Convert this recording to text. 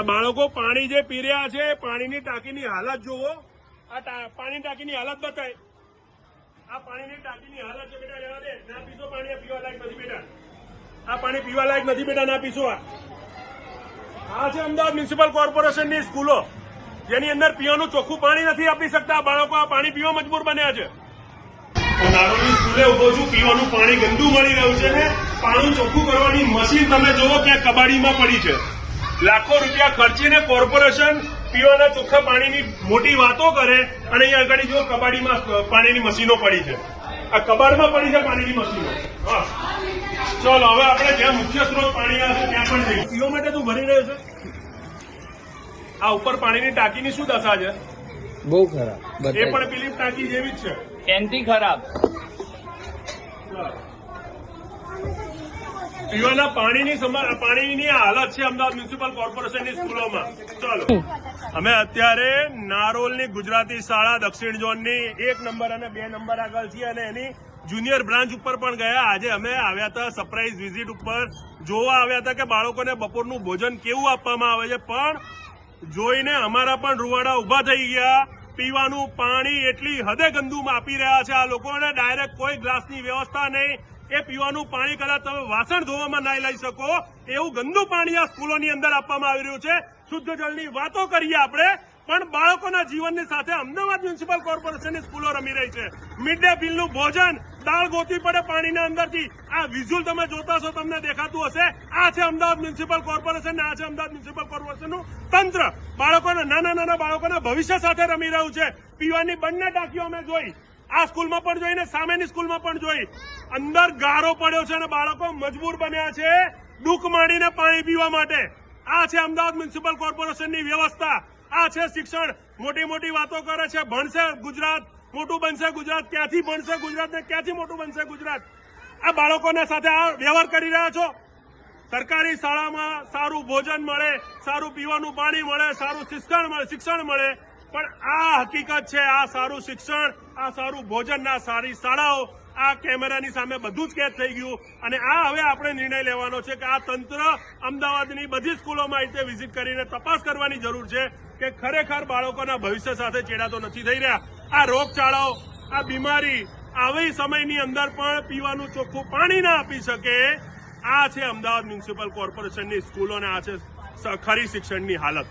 બાળકો પાણી જે પી રહ્યા છે, પાણીની ટાંકીની હાલત જુઓ. આ પાણીની ટાંકીની હાલત બતાય. આ પાણીની ટાંકીની હાલત છે બેટા, રહેવા દે. ના પીશો પાણી, પીવા લાયક નથી બેટા. આ પાણી પીવા લાયક નથી બેટા, ના પીશો. આ છે અમદાવાદ મ્યુનિસિપલ કોર્પોરેશનની સ્કૂલો, જેની અંદર પીવાનું ચોખ્ખું પાણી નથી આપી શકતા. બાળકો આ પાણી પીવા મજબૂર બન્યા છે. નારોલની સ્કૂલે ઉભો છું, પીવાનું પાણી ગંદુ મળી રહ્યું છે ને પાણી ચોખ્ખું કરવાની મશીન તમે જોવો ક્યાં કબાડીમાં પડી છે. લાખો રૂપિયા ખર્ચીને કોર્પોરેશન પીવાના ચોખ્ખા પાણીની મોટી વાતો કરે અને અહીંયા આગળ જો કબાડીમાં પાણીની મશીનો પડી છે. આ કબાડમાં પડી છે પાણીની મશીનો. હા, ચલો હવે આપણે જ્યાં મુખ્ય સ્ત્રોત પાણી આવે ત્યાં પણ જઈએ. પીવા માટે તું ભરી રહ્યો છે. આ ઉપર પાણીની ટાંકીની શું દશા છે? બહુ ખરાબ. એ પણ પેલી ટાંકી જેવી જ છે, એન્ટી ખરાબ. પીવાના પાણીની હાલત છે અમદાવાદ મ્યુનિસિપલ કોર્પોરેશનની સ્કૂલોમાં. ચાલો અમે અત્યારે નારોલની ગુજરાતી શાળા દક્ષિણ ઝોનની 1 નંબર અને 2 નંબર આગળ છીએ અને એની જુનિયર બ્રાન્ચ ઉપર પણ ગયા. આજે અમે આવ્યા હતા સરપ્રાઇઝ વિઝિટ ઉપર, જોવા આવ્યા હતા કે બાળકોને બપોરનું ભોજન કેવું આપવામાં આવે છે. પણ જોઈને અમારા પણ રૂવાડા ઉભા થઈ ગયા. પીવાનું પાણી એટલી હદે ગંદુ આપી રહ્યા છે આ લોકોને. ડાયરેક્ટ કોઈ ગ્લાસની વ્યવસ્થા નહીં. એ પીવાનું પાણી કદાચ તમે વાસણ ધોવામાં ના લઈ શકો એવું ગંદુ પાણી આ સ્કૂલોની અંદર આપવામાં આવી રહ્યું છે. શુદ્ધ જળની વાતો કરીએ આપણે, પણ બાળકોના જીવનની સાથે અમદાવાદ મ્યુનિસિપલ કોર્પોરેશનની સ્કૂલો રમી રહી છે. મિડ ડે મીલનું ભોજન, દાળ ગોતવી પડે પાણીના અંદરથી. આ વિઝ્યુઅલ તમે જોતા હશો, તમને દેખાતું હશે. આ છે અમદાવાદ મ્યુનિસિપલ કોર્પોરેશન, આ છે અમદાવાદ મ્યુનિસિપલ કોર્પોરેશનનું તંત્ર. બાળકોના નાના બાળકોના ભવિષ્ય સાથે રમી રહ્યું છે. પીવાની બંને ટાંકીઓ અમે જોઈ, આ સ્કૂલમાં પણ જોઈ ને સામેની સ્કૂલમાં પણ જોઈ. અંદર ગારો પડ્યો છે અને બાળકો મજબૂર બન્યા છે ડૂક માંડીને પાણી પીવા માટે. આ છે અમદાવાદ મ્યુનિસિપલ કોર્પોરેશનની વ્યવસ્થા. આ છે શિક્ષણ. મોટી વાતો કરે છે, ભણશે ગુજરાત, મોટું બનશે ગુજરાત. ક્યાંથી ભણશે ગુજરાત ને ક્યાંથી મોટું બનશે ગુજરાત? આ બાળકોના સાથે આ વ્યવહાર કરી રહ્યા છો. સરકારી શાળામાં સારું ભોજન મળે, સારું પીવાનું પાણી મળે, સારું શિક્ષણ મળે, પણ આ હકીકત છે. આ સારું શિક્ષણ, આ સારું ભોજન, આ સારી શાળાઓ, આ કેમેરાની સામે બધું જ કેદ થઈ ગયું. અને આ હવે આપણે નિર્ણય લેવાનો છે કે આ તંત્ર અમદાવાદની બધી સ્કૂલોમાં રીતે વિઝિટ કરીને તપાસ કરવાની જરૂર છે કે ખરેખર બાળકોના ભવિષ્ય સાથે ચેડાતો નથી થઈ રહ્યા. આ રોગચાળાઓ, આ બીમારી આવી સમયની અંદર પણ પીવાનું ચોખ્ખું પાણી ના આપી શકે. આ છે અમદાવાદ મ્યુનિસિપલ કોર્પોરેશનની સ્કૂલો અને આ છે ખરી શિક્ષણની હાલત.